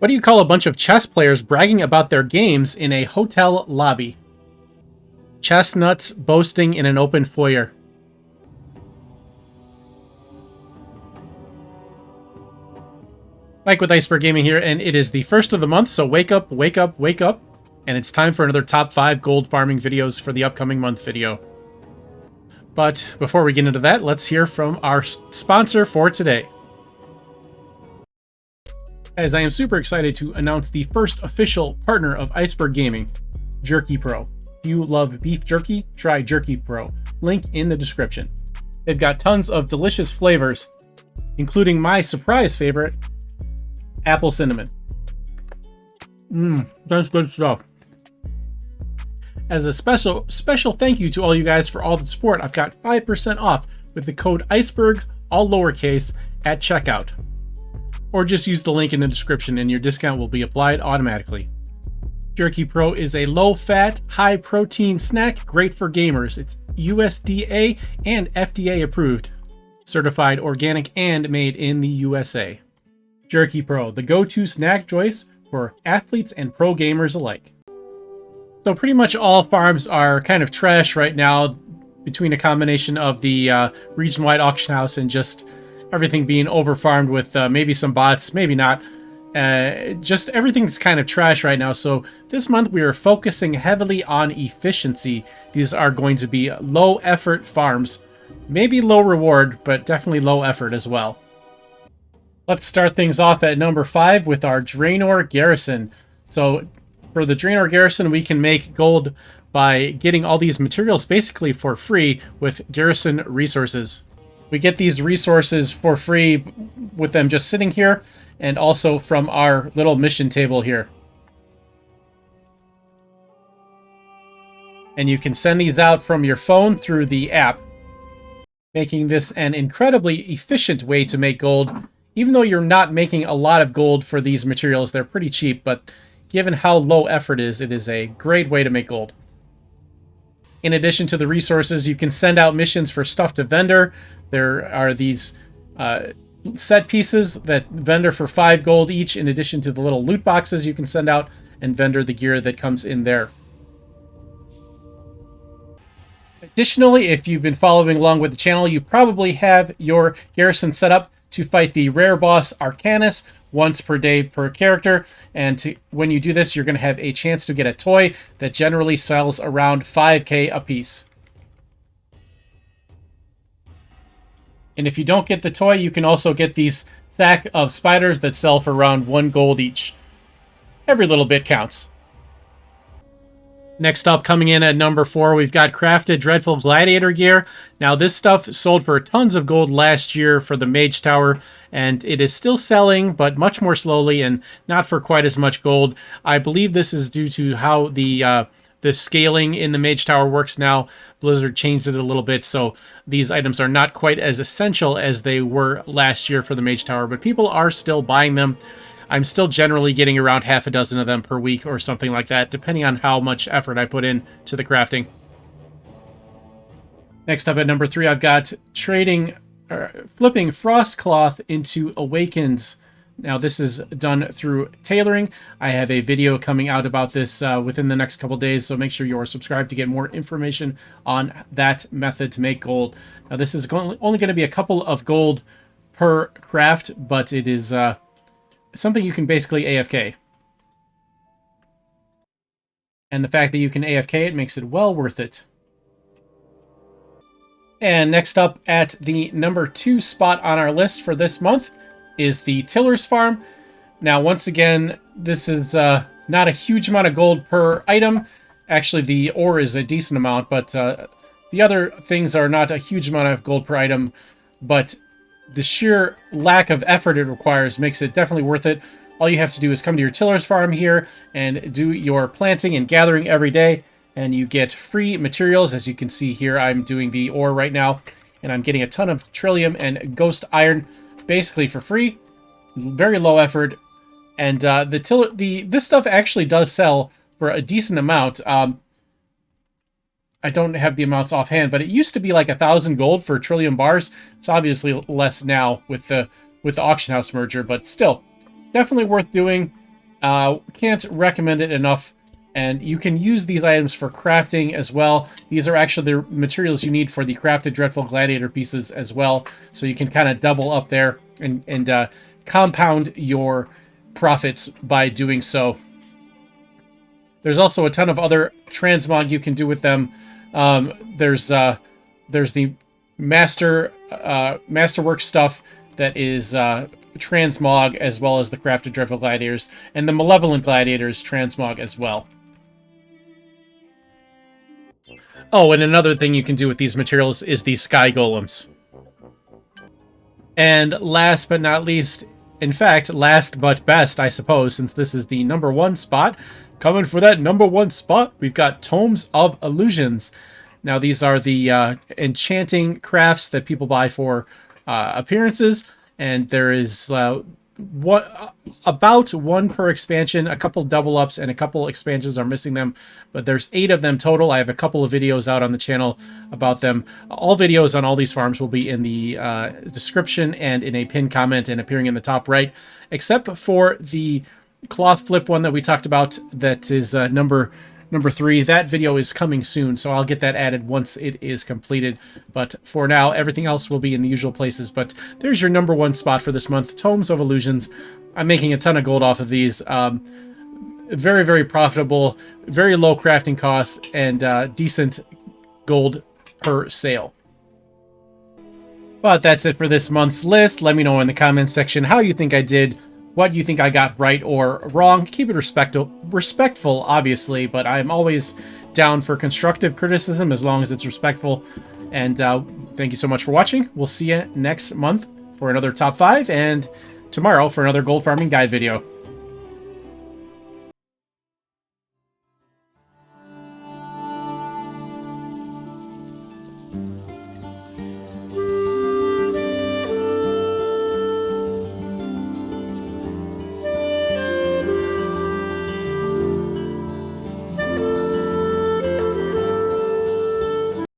What do you call a bunch of chess players bragging about their games in a hotel lobby? Chestnuts boasting in an open foyer. Mike with Iceberg Gaming here, and it is the first of the month, so wake up, wake up, wake up. And it's time for another top 5 gold farming videos for the upcoming month video. But before we get into that, let's hear from our sponsor for today. As I am super excited to announce the first official partner of Iceberg Gaming, Jerky Pro. If you love beef jerky, try Jerky Pro. Link in the description. They've got tons of delicious flavors, including my surprise favorite, apple cinnamon. That's good stuff. As a special thank you to all you guys for all the support, I've got 5% off with the code iceberg, all lowercase, at checkout. Or just use the link in the description and your discount will be applied automatically. Jerky Pro is a low-fat, high-protein snack great for gamers. It's USDA and FDA approved, certified organic, and made in the USA. Jerky Pro, the go-to snack choice for athletes and pro gamers alike. So pretty much all farms are kind of trash right now, between a combination of the region-wide auction house and just everything being overfarmed with maybe some bots, maybe not. Just everything's kind of trash right now. So this month we are focusing heavily on efficiency. These are going to be low effort farms, maybe low reward, but definitely low effort as well. Let's start things off at number 5 with our Draenor Garrison. So for the Draenor Garrison, we can make gold by getting all these materials basically for free with garrison resources. We get these resources for free with them just sitting here, and also from our little mission table here. And you can send these out from your phone through the app, making this an incredibly efficient way to make gold. Even though you're not making a lot of gold for these materials, they're pretty cheap, but given how low effort it is a great way to make gold. In addition to the resources, you can send out missions for stuff to vendor. There are these set pieces that vendor for 5 gold each, in addition to the little loot boxes you can send out and vendor the gear that comes in there. Additionally, if you've been following along with the channel, you probably have your garrison set up to fight the rare boss Arcanus once per day per character. And when you do this, you're going to have a chance to get a toy that generally sells around 5k a piece. And if you don't get the toy, you can also get these sack of spiders that sell for around 1 gold each. Every little bit counts. Next up, coming in at number 4, we've got Crafted Dreadful Gladiator gear. Now, this stuff sold for tons of gold last year for the Mage Tower, and it is still selling, but much more slowly and not for quite as much gold. I believe this is due to how the scaling in the Mage Tower works now. Blizzard changed it a little bit, so these items are not quite as essential as they were last year for the Mage Tower, but people are still buying them. I'm still generally getting around half a dozen of them per week or something like that, depending on how much effort I put in to the crafting. Next up at number 3, I've got flipping Frostcloth into Awakens. Now, this is done through tailoring. I have a video coming out about this within the next couple days, so make sure you're subscribed to get more information on that method to make gold. Now, this is only going to be a couple of gold per craft, but it is something you can basically AFK. And the fact that you can AFK it makes it well worth it. And next up at the number 2 spot on our list for this month is the Tiller's Farm. Now, once again, this is not a huge amount of gold per item. Actually, the ore is a decent amount, but the other things are not a huge amount of gold per item. But the sheer lack of effort it requires makes it definitely worth it. All you have to do is come to your Tiller's Farm here and do your planting and gathering every day, and you get free materials. As you can see here, I'm doing the ore right now, and I'm getting a ton of Trillium and Ghost Iron basically for free. Very low effort, and this stuff actually does sell for a decent amount. I don't have the amounts offhand, but it used to be like 1,000 gold for Trillium bars. It's obviously less now with the auction house merger, but still, definitely worth doing. Can't recommend it enough. And you can use these items for crafting as well. These are actually the materials you need for the crafted Dreadful Gladiator pieces as well. So you can kind of double up there and compound your profits by doing so. There's also a ton of other transmog you can do with them. There's the masterwork stuff that is transmog, as well as the crafted Dreadful Gladiators, and the Malevolent Gladiators transmog as well. Oh, and another thing you can do with these materials is the Sky Golems. And last but not least, in fact, last but best, I suppose, since this is the #1 spot, coming for that #1 spot, we've got Tomes of Illusions. Now, these are the enchanting crafts that people buy for appearances, and there is about one per expansion. A couple double ups and a couple expansions are missing them, but there's 8 of them total. I have a couple of videos out on the channel about them. All videos on all these farms will be in the description and in a pinned comment and appearing in the top right, except for the cloth flip one that we talked about. That is number 3. That video is coming soon, so I'll get that added once it is completed. But for now, everything else will be in the usual places. But there's your #1 spot for this month, Tomes of Illusions. I'm making a ton of gold off of these. Very, very profitable, very low crafting cost, and decent gold per sale. But that's it for this month's list. Let me know in the comments section how you think I did, what you think I got right or wrong. Keep it respectful, obviously, but I'm always down for constructive criticism as long as it's respectful. And thank you so much for watching. We'll see you next month for another top 5, and tomorrow for another gold farming guide video.